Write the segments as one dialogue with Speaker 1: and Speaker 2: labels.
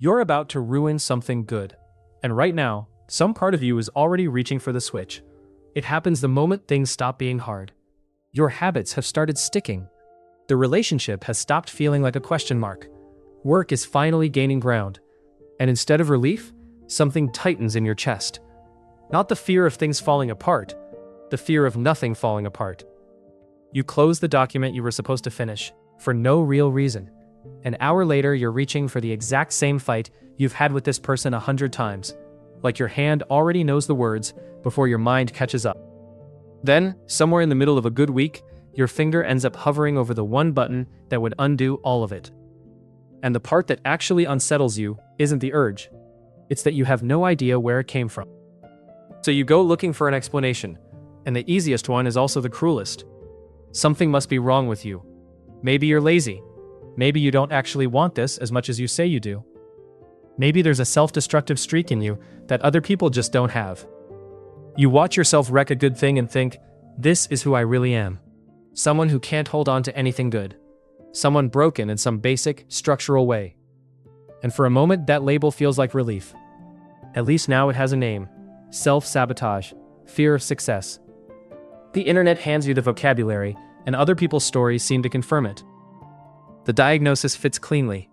Speaker 1: You're about to ruin something good. And right now, some part of you is already reaching for the switch. It happens the moment things stop being hard. Your habits have started sticking. The relationship has stopped feeling like a question mark. Work is finally gaining ground. And instead of relief, something tightens in your chest. Not the fear of things falling apart, the fear of nothing falling apart. You close the document you were supposed to finish, for no real reason. An hour later, you're reaching for the exact same fight you've had with this person 100 times. Like your hand already knows the words before your mind catches up. Then, somewhere in the middle of a good week, your finger ends up hovering over the one button that would undo all of it. And the part that actually unsettles you isn't the urge. It's that you have no idea where it came from. So you go looking for an explanation, and the easiest one is also the cruelest. Something must be wrong with you. Maybe you're lazy. Maybe you don't actually want this as much as you say you do. Maybe there's a self-destructive streak in you that other people just don't have. You watch yourself wreck a good thing and think, this is who I really am. Someone who can't hold on to anything good. Someone broken in some basic, structural way. And for a moment, that label feels like relief. At least now it has a name. Self-sabotage. Fear of success. The internet hands you the vocabulary, and other people's stories seem to confirm it. The diagnosis fits cleanly.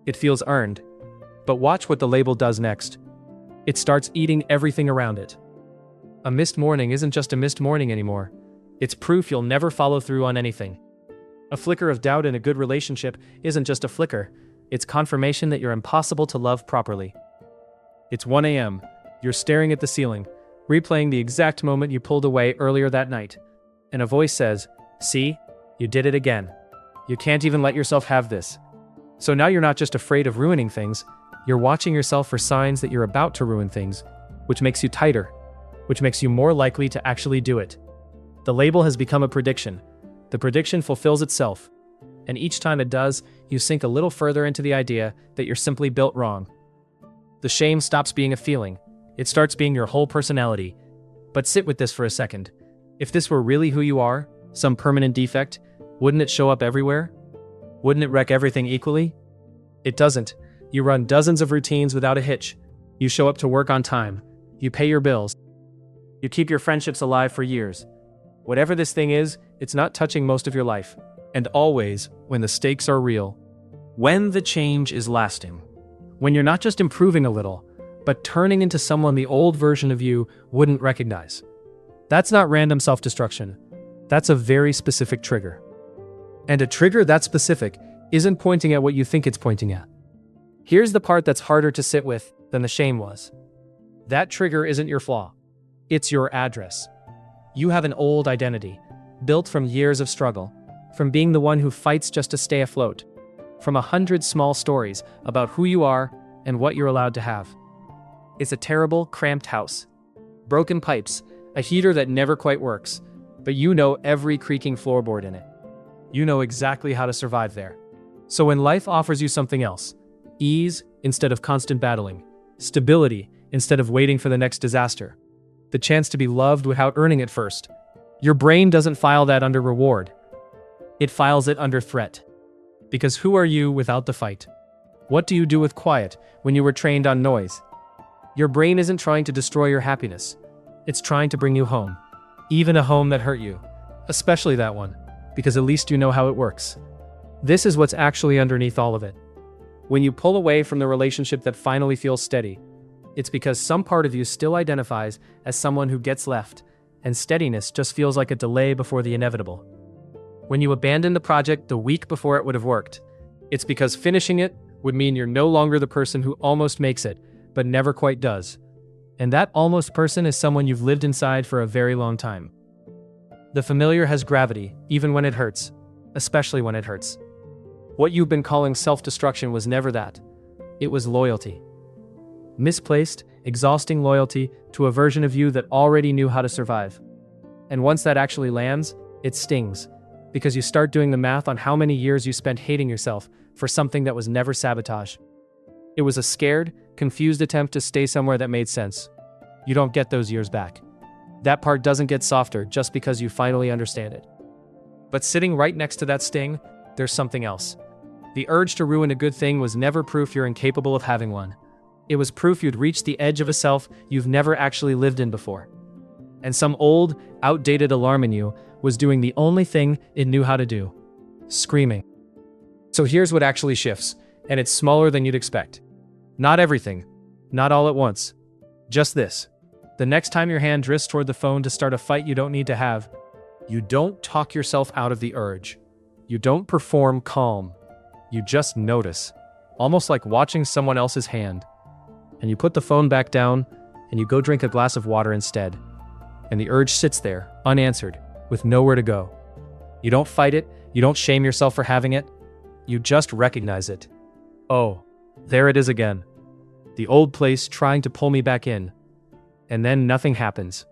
Speaker 1: It feels earned. But watch what the label does next. It starts eating everything around it. A missed morning isn't just a missed morning anymore. It's proof you'll never follow through on anything. A flicker of doubt in a good relationship isn't just a flicker. It's confirmation that you're impossible to love properly. It's 1 a.m. You're staring at the ceiling, replaying the exact moment you pulled away earlier that night. And a voice says, "See? You did it again. You can't even let yourself have this." So now you're not just afraid of ruining things, you're watching yourself for signs that you're about to ruin things, which makes you tighter, which makes you more likely to actually do it. The label has become a prediction. The prediction fulfills itself. And each time it does, you sink a little further into the idea that you're simply built wrong. The shame stops being a feeling. It starts being your whole personality. But sit with this for a second. If this were really who you are, some permanent defect, wouldn't it show up everywhere? Wouldn't it wreck everything equally? It doesn't. You run dozens of routines without a hitch. You show up to work on time. You pay your bills. You keep your friendships alive for years. Whatever this thing is, it's not touching most of your life. And always, when the stakes are real. When the change is lasting. When you're not just improving a little, but turning into someone the old version of you wouldn't recognize. That's not random self-destruction. That's a very specific trigger. And a trigger that specific isn't pointing at what you think it's pointing at. Here's the part that's harder to sit with than the shame was. That trigger isn't your flaw. It's your address. You have an old identity, built from years of struggle, from being the one who fights just to stay afloat, from 100 small stories about who you are and what you're allowed to have. It's a terrible, cramped house. Broken pipes, a heater that never quite works, but you know every creaking floorboard in it. You know exactly how to survive there. So when life offers you something else, ease instead of constant battling, stability instead of waiting for the next disaster, the chance to be loved without earning it first, your brain doesn't file that under reward. It files it under threat. Because who are you without the fight? What do you do with quiet when you were trained on noise? Your brain isn't trying to destroy your happiness. It's trying to bring you home. Even a home that hurt you. Especially that one. Because at least you know how it works. This is what's actually underneath all of it. When you pull away from the relationship that finally feels steady, it's because some part of you still identifies as someone who gets left, and steadiness just feels like a delay before the inevitable. When you abandon the project the week before it would have worked, it's because finishing it would mean you're no longer the person who almost makes it, but never quite does. And that almost person is someone you've lived inside for a very long time. The familiar has gravity, even when it hurts, especially when it hurts. What you've been calling self-destruction was never that. It was loyalty. Misplaced, exhausting loyalty to a version of you that already knew how to survive. And once that actually lands, it stings, because you start doing the math on how many years you spent hating yourself for something that was never sabotage. It was a scared, confused attempt to stay somewhere that made sense. You don't get those years back. That part doesn't get softer just because you finally understand it. But sitting right next to that sting, there's something else. The urge to ruin a good thing was never proof you're incapable of having one. It was proof you'd reached the edge of a self you've never actually lived in before. And some old, outdated alarm in you was doing the only thing it knew how to do: screaming. So here's what actually shifts, and it's smaller than you'd expect. Not everything, not all at once. Just this. The next time your hand drifts toward the phone to start a fight you don't need to have, you don't talk yourself out of the urge. You don't perform calm. You just notice, almost like watching someone else's hand. And you put the phone back down, and you go drink a glass of water instead. And the urge sits there, unanswered, with nowhere to go. You don't fight it, you don't shame yourself for having it. You just recognize it. Oh, there it is again. The old place trying to pull me back in. And then nothing happens.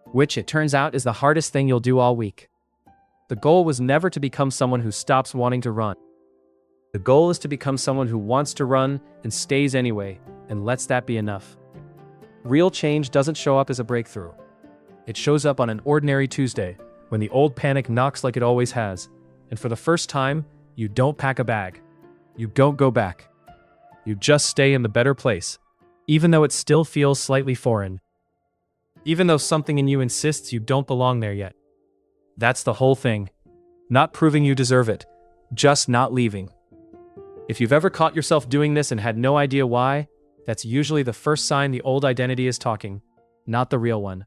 Speaker 1: Which, it turns out, is the hardest thing you'll do all week. The goal was never to become someone who stops wanting to run. The goal is to become someone who wants to run and stays anyway, and lets that be enough. Real change doesn't show up as a breakthrough. It shows up on an ordinary Tuesday, when the old panic knocks like it always has, and for the first time, you don't pack a bag. You don't go back. You just stay in the better place, even though it still feels slightly foreign. Even though something in you insists you don't belong there yet. That's the whole thing. Not proving you deserve it, just not leaving. If you've ever caught yourself doing this and had no idea why, that's usually the first sign the old identity is talking, not the real one.